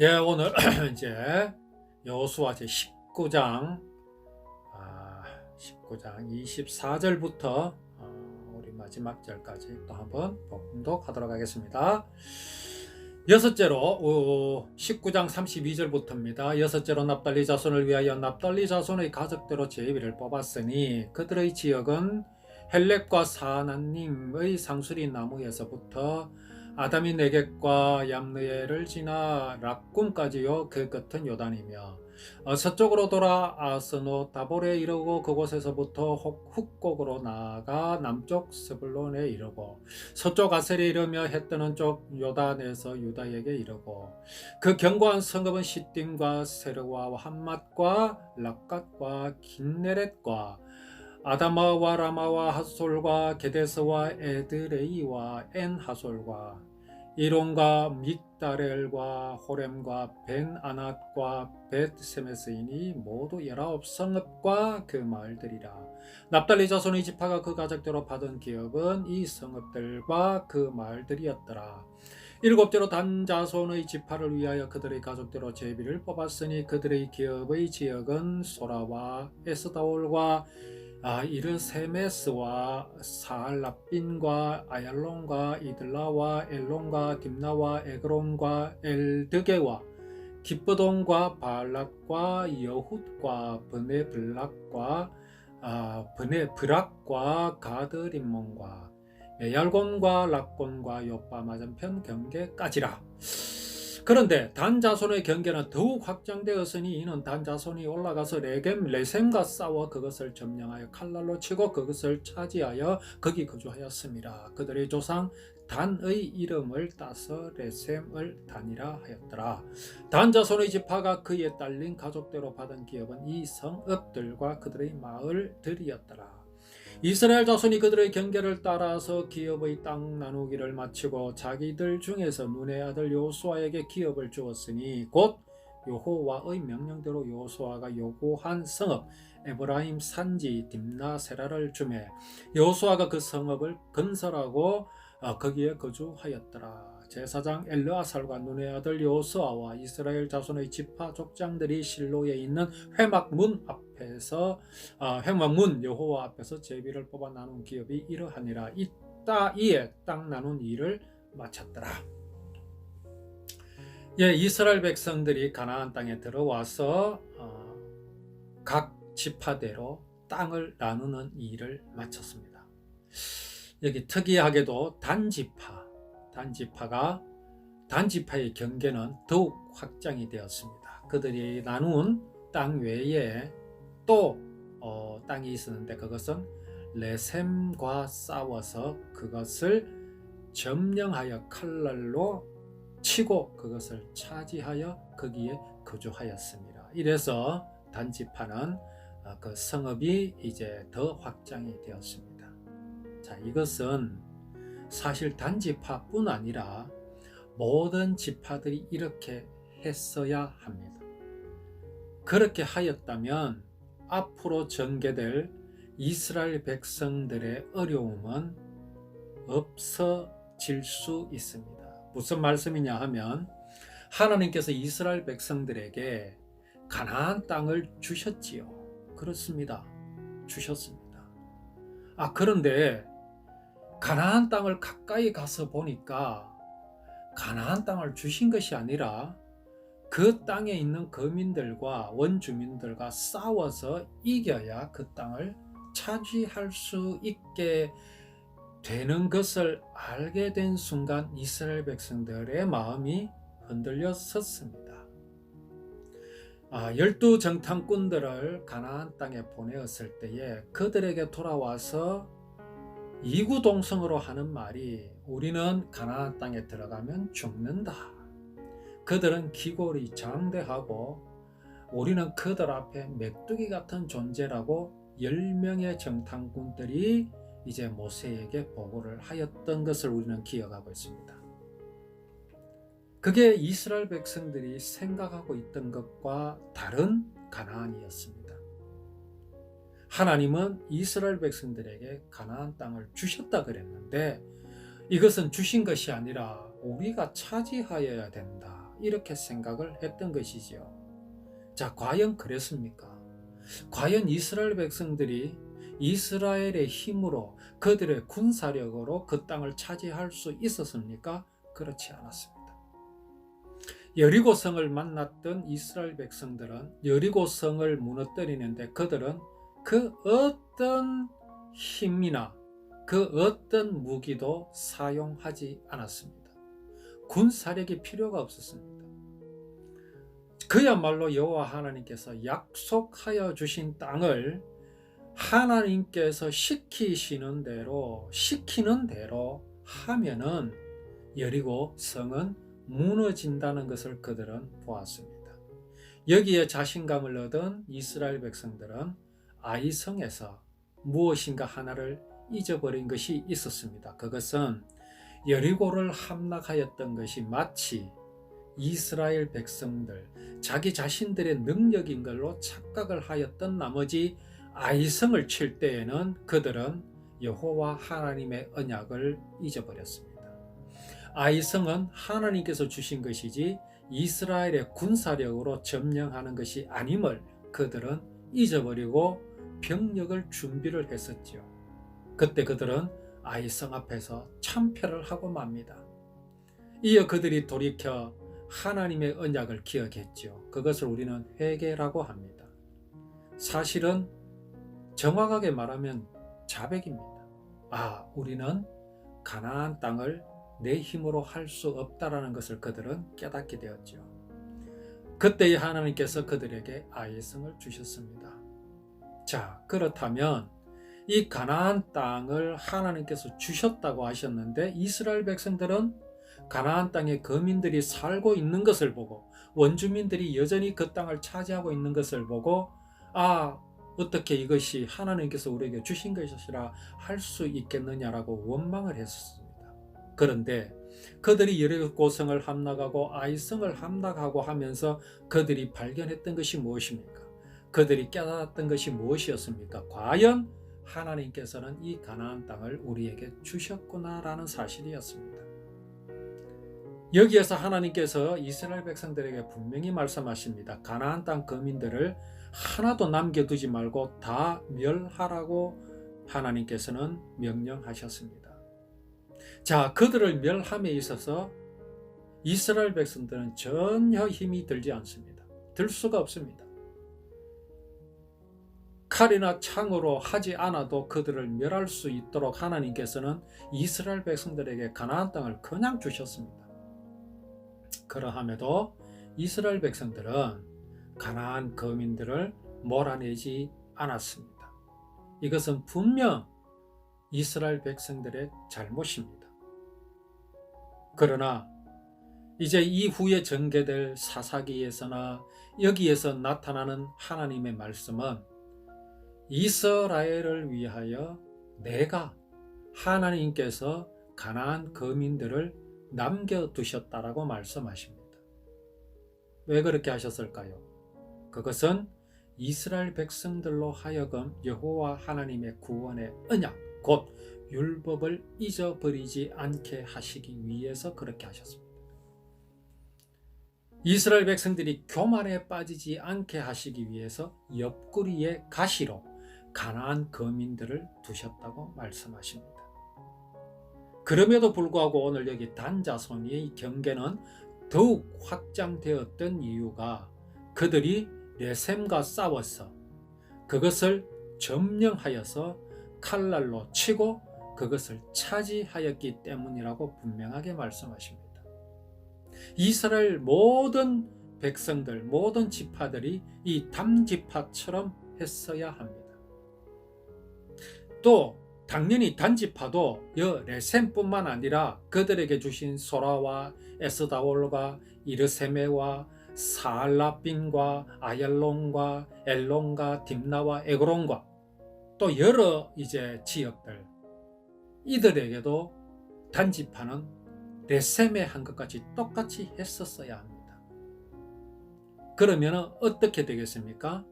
예, 오늘 이제 여호수아 제 19장 19장 24절부터 우리 마지막 절까지 또 한번 봉독하도록 하겠습니다. 여섯째로 19장 32절부터입니다. 여섯째로 납달리 자손을 위하여 납달리 자손의 가족대로 제비를 뽑았으니 그들의 지역은 헬렉과 사나님의 상수리 나무에서부터 아담이 네겝과 얌느에를 지나 락꿈까지요 그 끝은 요단이며 서쪽으로 돌아 아스노 다볼에 이르고 그곳에서부터 훅곡으로 나아가 남쪽 스불론에 이르고 서쪽 아셀에 이르며 해 뜨는 쪽 요단에서 유다에게 이르고 그 견고한 성읍은 시딤과 세르와 함맛과 락갓과 긴네렛과 아다마와 라마와 하솔과 게데스와 에드레이와 엔하솔과 이론과 믹다렐과 호렘과 벤 아낫과 벳세메스이니 모두 19성읍과 그 마을들이라. 납달리 자손의 지파가 그 가족대로 받은 기업은 이 성읍들과 그 마을들이었더라. 일곱째로 단 자손의 지파를 위하여 그들의 가족대로 제비를 뽑았으니 그들의 기업의 지역은 소라와 에스다올과 이르세메스와 사알라빈과 아얄론과 이들라와 엘론과 딥나와 에그론과 엘드게와 기브돈과 발랏과 여훗과 브네블락과 브네브락과 가드림몬과 메얄곤과 락곤과 요빠 맞은편 경계까지라. 그런데 단 자손의 경계는 더욱 확장되었으니 이는 단 자손이 올라가서 레셈과 싸워 그것을 점령하여 칼날로 치고 그것을 차지하여 거기 거주하였습니다. 그들의 조상 단의 이름을 따서 레셈을 단이라 하였더라. 단 자손의 지파가 그에 딸린 가족대로 받은 기업은 이 성읍들과 그들의 마을들이었더라. 이스라엘 자손이 그들의 경계를 따라서 기업의 땅 나누기를 마치고 자기들 중에서 눈의 아들 여호수아에게 기업을 주었으니 곧 여호와의 명령대로 여호수아가 요구한 성읍 에브라임 산지 딥나 세라를 주매 여호수아가 그 성읍을 건설하고 거기에 거주하였더라. 제사장 엘르아살과 눈의 아들 여호수아와 이스라엘 자손의 지파 족장들이 실로에 있는 회막문 앞에서 회막문 여호와 앞에서 제비를 뽑아 나눈 기업이 이러하니라. 이에 땅 나눈 일을 마쳤더라. 예, 이스라엘 백성들이 가나안 땅에 들어와서 각 지파대로 땅을 나누는 일을 마쳤습니다. 여기 특이하게도 단지파의 경계는 더욱 확장이 되었습니다. 그들이 나눈 땅 외에 또 땅이 있었는데 그것은 레셈과 싸워서 그것을 점령하여 칼날로 치고 그것을 차지하여 거기에 거주하였습니다. 이래서 단지파는 그 성읍이 이제 더 확장이 되었습니다. 자, 이것은 사실 단지파뿐 아니라 모든 지파들이 이렇게 했어야 합니다. 그렇게 하였다면 앞으로 전개될 이스라엘 백성들의 어려움은 없어질 수 있습니다. 무슨 말씀이냐 하면 하나님께서 이스라엘 백성들에게 가나안 땅을 주셨지요. 그렇습니다. 주셨습니다. 그런데 가나안 땅을 가까이 가서 보니까 가나안 땅을 주신 것이 아니라 그 땅에 있는 거민들과 원주민들과 싸워서 이겨야 그 땅을 차지할 수 있게 되는 것을 알게 된 순간 이스라엘 백성들의 마음이 흔들려 섰습니다. 12 정탐꾼들을 가나안 땅에 보내었을 때에 그들에게 돌아와서 이구동성으로 하는 말이 우리는 가나안 땅에 들어가면 죽는다. 그들은 기골이 장대하고 우리는 그들 앞에 메뚜기 같은 존재라고 10명의 정탐꾼들이 이제 모세에게 보고를 하였던 것을 우리는 기억하고 있습니다. 그게 이스라엘 백성들이 생각하고 있던 것과 다른 가나안이었습니다. 하나님은 이스라엘 백성들에게 가나안 땅을 주셨다 그랬는데 이것은 주신 것이 아니라 우리가 차지하여야 된다. 이렇게 생각을 했던 것이지요. 자, 과연 그랬습니까? 과연 이스라엘 백성들이 이스라엘의 힘으로 그들의 군사력으로 그 땅을 차지할 수 있었습니까? 그렇지 않았습니다. 여리고성을 만났던 이스라엘 백성들은 여리고성을 무너뜨리는데 그들은 그 어떤 힘이나 그 어떤 무기도 사용하지 않았습니다. 군사력이 필요가 없었습니다. 그야말로 여호와 하나님께서 약속하여 주신 땅을 하나님께서 시키는 대로 하면은 여리고 성은 무너진다는 것을 그들은 보았습니다. 여기에 자신감을 얻은 이스라엘 백성들은 아이성에서 무엇인가 하나를 잊어버린 것이 있었습니다. 그것은 여리고를 함락하였던 것이 마치 이스라엘 백성들 자기 자신들의 능력인 걸로 착각을 하였던 나머지 아이성을 칠 때에는 그들은 여호와 하나님의 언약을 잊어버렸습니다. 아이성은 하나님께서 주신 것이지 이스라엘의 군사력으로 점령하는 것이 아님을 그들은 잊어버리고 병력을 준비를 했었죠. 그때 그들은 아이성 앞에서 참패를 하고 맙니다. 이어 그들이 돌이켜 하나님의 언약을 기억했죠. 그것을 우리는 회개라고 합니다. 사실은 정확하게 말하면 자백입니다. 우리는 가나안 땅을 내 힘으로 할 수 없다라는 것을 그들은 깨닫게 되었죠. 그때의 하나님께서 그들에게 아이성을 주셨습니다. 자, 그렇다면 이 가나안 땅을 하나님께서 주셨다고 하셨는데 이스라엘 백성들은 가나안 땅에 거민들이 살고 있는 것을 보고 원주민들이 여전히 그 땅을 차지하고 있는 것을 보고 어떻게 이것이 하나님께서 우리에게 주신 것이라 할 수 있겠느냐라고 원망을 했었습니다. 그런데 그들이 여리고성을 함락하고 아이성을 함락하고 하면서 그들이 발견했던 것이 무엇입니까? 그들이 깨달았던 것이 무엇이었습니까? 과연 하나님께서는 이 가나안 땅을 우리에게 주셨구나라는 사실이었습니다. 여기에서 하나님께서 이스라엘 백성들에게 분명히 말씀하십니다. 가나안 땅 거민들을 하나도 남겨두지 말고 다 멸하라고 하나님께서는 명령하셨습니다. 자, 그들을 멸함에 있어서 이스라엘 백성들은 전혀 힘이 들지 않습니다. 들 수가 없습니다. 칼이나 창으로 하지 않아도 그들을 멸할 수 있도록 하나님께서는 이스라엘 백성들에게 가나안 땅을 그냥 주셨습니다. 그러함에도 이스라엘 백성들은 가나안 거민들을 몰아내지 않았습니다. 이것은 분명 이스라엘 백성들의 잘못입니다. 그러나 이제 이후에 전개될 사사기에서나 여기에서 나타나는 하나님의 말씀은 이스라엘을 위하여 내가 하나님께서 가나안 거민들을 남겨두셨다라고 말씀하십니다. 왜 그렇게 하셨을까요? 그것은 이스라엘 백성들로 하여금 여호와 하나님의 구원의 언약, 곧 율법을 잊어버리지 않게 하시기 위해서 그렇게 하셨습니다. 이스라엘 백성들이 교만에 빠지지 않게 하시기 위해서 옆구리에 가시로 가나안 거민들을 두셨다고 말씀하십니다. 그럼에도 불구하고 오늘 여기 단 자손의 경계는 더욱 확장되었던 이유가 그들이 레셈과 싸워서 그것을 점령하여서 칼날로 치고 그것을 차지하였기 때문이라고 분명하게 말씀하십니다. 이스라엘 모든 백성들, 모든 지파들이 이 담지파처럼 했어야 합니다. 또 당연히 단지파도 레셈뿐만 아니라 그들에게 주신 소라와 에스다올과 이르세메와 사알라빈과 아얄론과 엘론과 딥나와 에그론과 또 여러 지역들, 이들에게도 단지파는 레셈에 한 것 같이 똑같이 했었어야 합니다. 그러면 어떻게 되겠습니까?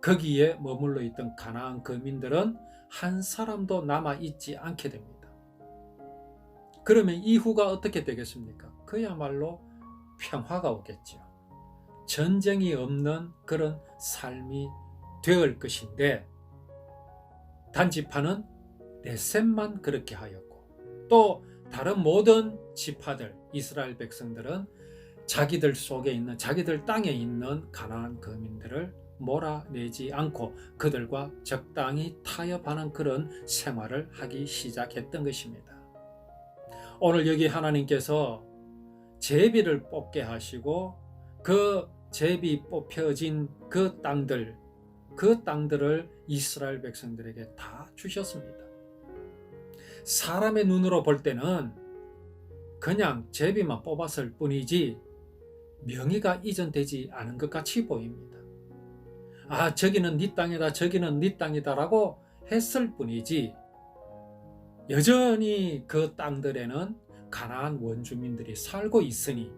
거기에 머물러 있던 가나안 거민들은 한 사람도 남아있지 않게 됩니다. 그러면 이후가 어떻게 되겠습니까? 그야말로 평화가 오겠죠. 전쟁이 없는 그런 삶이 되을 것인데, 단지파는 렛셈만 그렇게 하였고, 또 다른 모든 지파들, 이스라엘 백성들은 자기들 속에 있는, 자기들 땅에 있는 가나안 거민들을 몰아내지 않고 그들과 적당히 타협하는 그런 생활을 하기 시작했던 것입니다. 오늘 여기 하나님께서 제비를 뽑게 하시고 그 제비 뽑혀진 그 땅들을 이스라엘 백성들에게 다 주셨습니다. 사람의 눈으로 볼 때는 그냥 제비만 뽑았을 뿐이지 명의가 이전되지 않은 것 같이 보입니다. 아, 저기는 네 땅이다, 저기는 네 땅이다라고 했을 뿐이지 여전히 그 땅들에는 가나안 원주민들이 살고 있으니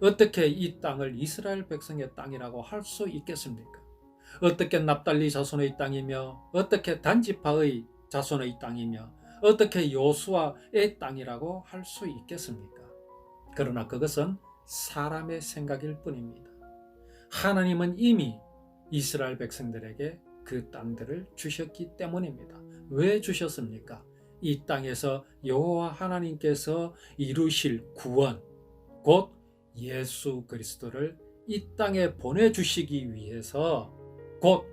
어떻게 이 땅을 이스라엘 백성의 땅이라고 할 수 있겠습니까? 어떻게 납달리 자손의 땅이며, 어떻게 단지파의 자손의 땅이며, 어떻게 여호수아의 땅이라고 할 수 있겠습니까? 그러나 그것은 사람의 생각일 뿐입니다. 하나님은 이미 이스라엘 백성들에게 그 땅들을 주셨기 때문입니다. 왜 주셨습니까? 이 땅에서 여호와 하나님께서 이루실 구원, 곧 예수 그리스도를 이 땅에 보내주시기 위해서, 곧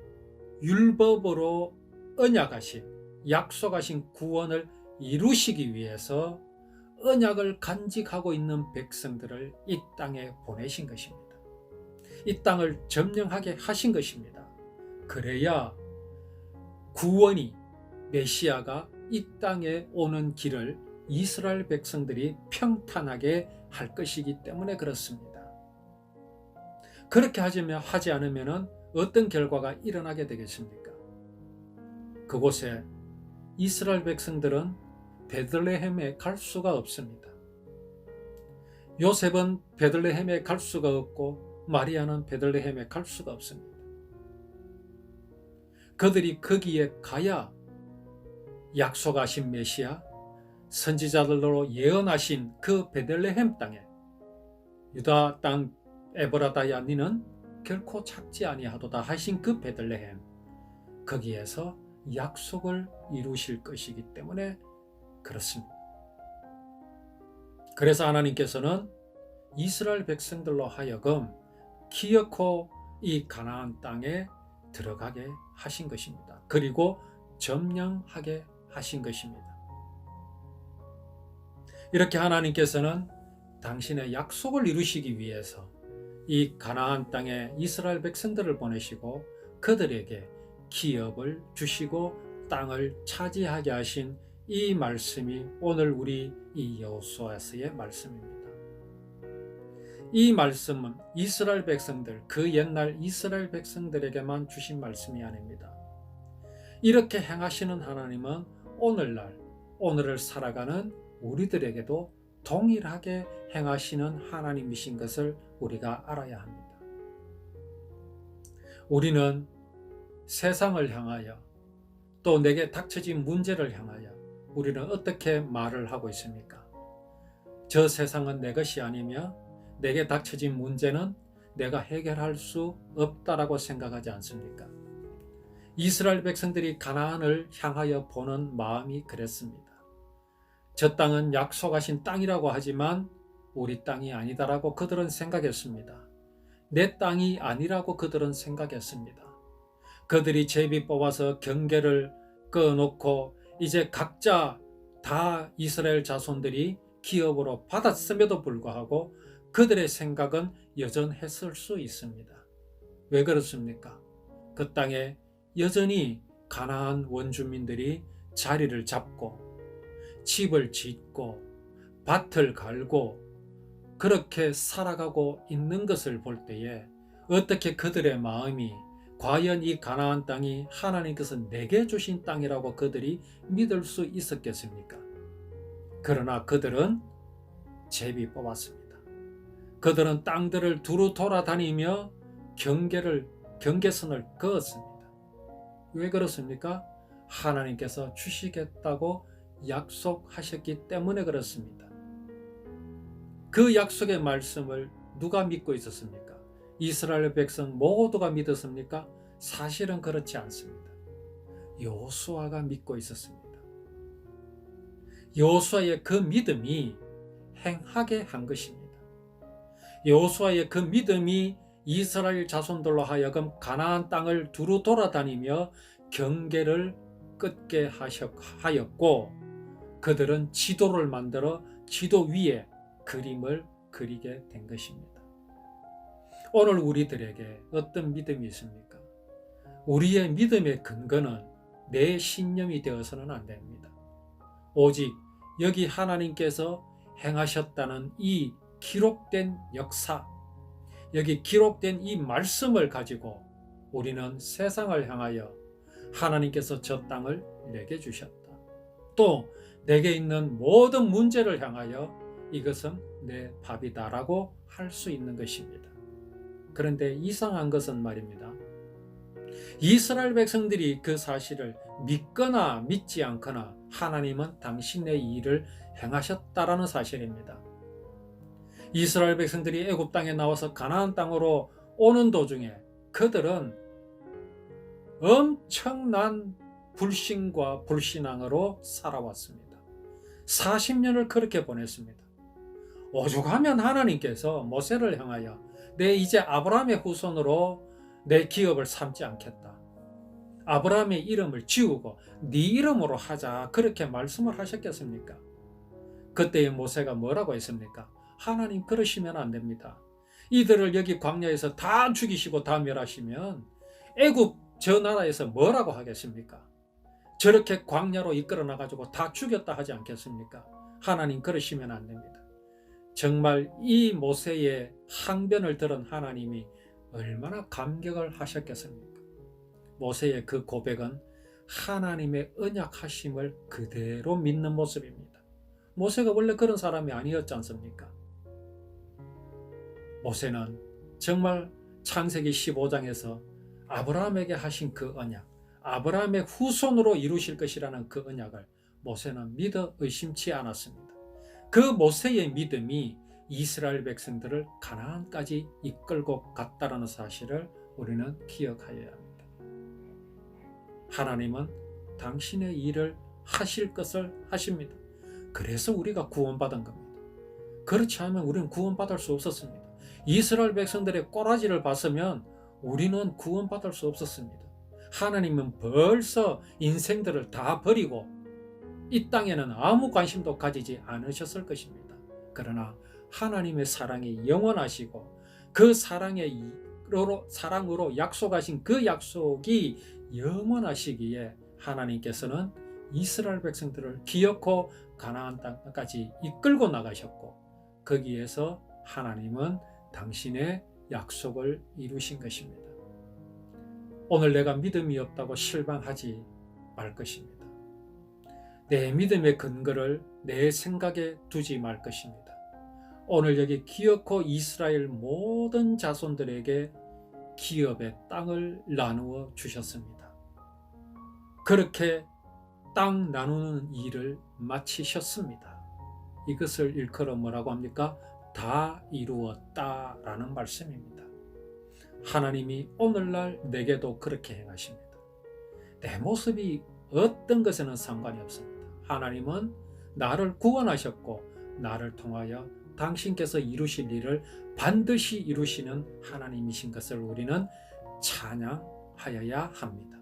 율법으로 언약하신, 약속하신 구원을 이루시기 위해서 언약을 간직하고 있는 백성들을 이 땅에 보내신 것입니다. 이 땅을 점령하게 하신 것입니다. 그래야 구원이, 메시아가 이 땅에 오는 길을 이스라엘 백성들이 평탄하게 할 것이기 때문에 그렇습니다. 그렇게 하지 않으면 어떤 결과가 일어나게 되겠습니까? 그곳에 이스라엘 백성들은 베들레헴에 갈 수가 없습니다. 요셉은 베들레헴에 갈 수가 없고 마리아는 베들레헴에 갈 수가 없습니다. 그들이 거기에 가야 약속하신 메시아, 선지자들로 예언하신 그 베들레헴 땅에, 유다 땅 에브라다야 니는 결코 찾지 아니하도다 하신 그 베들레헴, 거기에서 약속을 이루실 것이기 때문에 그렇습니다. 그래서 하나님께서는 이스라엘 백성들로 하여금 기어코 이 가나안 땅에 들어가게 하신 것입니다. 그리고 점령하게 하신 것입니다. 이렇게 하나님께서는 당신의 약속을 이루시기 위해서 이 가나안 땅에 이스라엘 백성들을 보내시고 그들에게 기업을 주시고 땅을 차지하게 하신 이 말씀이 오늘 우리 이 여호수아서의 말씀입니다. 이 말씀은 이스라엘 백성들, 그 옛날 이스라엘 백성들에게만 주신 말씀이 아닙니다. 이렇게 행하시는 하나님은 오늘날, 오늘을 살아가는 우리들에게도 동일하게 행하시는 하나님이신 것을 우리가 알아야 합니다. 우리는 세상을 향하여, 또 내게 닥쳐진 문제를 향하여 우리는 어떻게 말을 하고 있습니까? 저 세상은 내 것이 아니며 내게 닥쳐진 문제는 내가 해결할 수 없다라고 생각하지 않습니까? 이스라엘 백성들이 가나안을 향하여 보는 마음이 그랬습니다. 저 땅은 약속하신 땅이라고 하지만 우리 땅이 아니다라고 그들은 생각했습니다. 내 땅이 아니라고 그들은 생각했습니다. 그들이 제비 뽑아서 경계를 끊어놓고 이제 각자 다 이스라엘 자손들이 기업으로 받았음에도 불구하고 그들의 생각은 여전했을 수 있습니다. 왜 그렇습니까? 그 땅에 여전히 가나안 원주민들이 자리를 잡고 집을 짓고 밭을 갈고 그렇게 살아가고 있는 것을 볼 때에 어떻게 그들의 마음이 과연 이 가나안 땅이 하나님께서 내게 주신 땅이라고 그들이 믿을 수 있었겠습니까? 그러나 그들은 제비 뽑았습니다. 그들은 땅들을 두루 돌아다니며 경계선을 그었습니다. 왜 그렇습니까? 하나님께서 주시겠다고 약속하셨기 때문에 그렇습니다. 그 약속의 말씀을 누가 믿고 있었습니까? 이스라엘 백성 모두가 믿었습니까? 사실은 그렇지 않습니다. 여호수아가 믿고 있었습니다. 여호수아의 그 믿음이 행하게 한 것입니다. 여호수아의 그 믿음이 이스라엘 자손들로 하여금 가나안 땅을 두루 돌아다니며 경계를 끊게 하였고, 그들은 지도를 만들어 지도 위에 그림을 그리게 된 것입니다. 오늘 우리들에게 어떤 믿음이 있습니까? 우리의 믿음의 근거는 내 신념이 되어서는 안 됩니다. 오직 여기 하나님께서 행하셨다는 이 기록된 역사, 여기 기록된 이 말씀을 가지고 우리는 세상을 향하여 하나님께서 저 땅을 내게 주셨다. 또 내게 있는 모든 문제를 향하여 이것은 내 밥이다라고 할 수 있는 것입니다. 그런데 이상한 것은 말입니다. 이스라엘 백성들이 그 사실을 믿거나 믿지 않거나 하나님은 당신의 일을 행하셨다라는 사실입니다. 이스라엘 백성들이 애굽 땅에 나와서 가나안 땅으로 오는 도중에 그들은 엄청난 불신과 불신앙으로 살아왔습니다. 40년을 그렇게 보냈습니다. 오죽하면 하나님께서 모세를 향하여 내 이제 아브라함의 후손으로 내 기업을 삼지 않겠다. 아브라함의 이름을 지우고 네 이름으로 하자, 그렇게 말씀을 하셨겠습니까? 그때의 모세가 뭐라고 했습니까? 하나님, 그러시면 안 됩니다. 이들을 여기 광야에서 다 죽이시고 다 멸하시면 애굽 저 나라에서 뭐라고 하겠습니까? 저렇게 광야로 이끌어 나가지고 다 죽였다 하지 않겠습니까? 하나님, 그러시면 안 됩니다. 정말 이 모세의 항변을 들은 하나님이 얼마나 감격을 하셨겠습니까? 모세의 그 고백은 하나님의 언약하심을 그대로 믿는 모습입니다. 모세가 원래 그런 사람이 아니었지 않습니까? 모세는 정말 창세기 15장에서 아브라함에게 하신 그 언약, 아브라함의 후손으로 이루실 것이라는 그 언약을 모세는 믿어 의심치 않았습니다. 그 모세의 믿음이 이스라엘 백성들을 가나안까지 이끌고 갔다라는 사실을 우리는 기억하여야 합니다. 하나님은 당신의 일을 하실 것을 하십니다. 그래서 우리가 구원받은 겁니다. 그렇지 않으면 우리는 구원받을 수 없었습니다. 이스라엘 백성들의 꼬라지를 봤으면 우리는 구원받을 수 없었습니다. 하나님은 벌써 인생들을 다 버리고 이 땅에는 아무 관심도 가지지 않으셨을 것입니다. 그러나 하나님의 사랑이 영원하시고 그 사랑으로 약속하신 그 약속이 영원하시기에 하나님께서는 이스라엘 백성들을 기어코 가나안 땅까지 이끌고 나가셨고, 거기에서 하나님은 당신의 약속을 이루신 것입니다. 오늘 내가 믿음이 없다고 실망하지 말 것입니다. 내 믿음의 근거를 내 생각에 두지 말 것입니다. 오늘 여기 기어코 이스라엘 모든 자손들에게 기업의 땅을 나누어 주셨습니다. 그렇게 땅 나누는 일을 마치셨습니다. 이것을 일컬어 뭐라고 합니까? 다 이루었다라는 말씀입니다. 하나님이 오늘날 내게도 그렇게 행하십니다. 내 모습이 어떤 것에는 상관이 없습니다. 하나님은 나를 구원하셨고 나를 통하여 당신께서 이루실 일을 반드시 이루시는 하나님이신 것을 우리는 찬양하여야 합니다.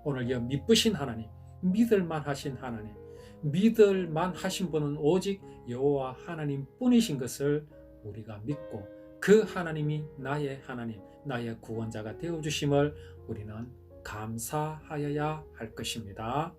오늘 이 미쁘신 하나님, 믿을만 하신 하나님, 믿을만 하신 분은 오직 여호와 하나님 뿐이신 것을 우리가 믿고 그 하나님이 나의 하나님, 나의 구원자가 되어주심을 우리는 감사하여야 할 것입니다.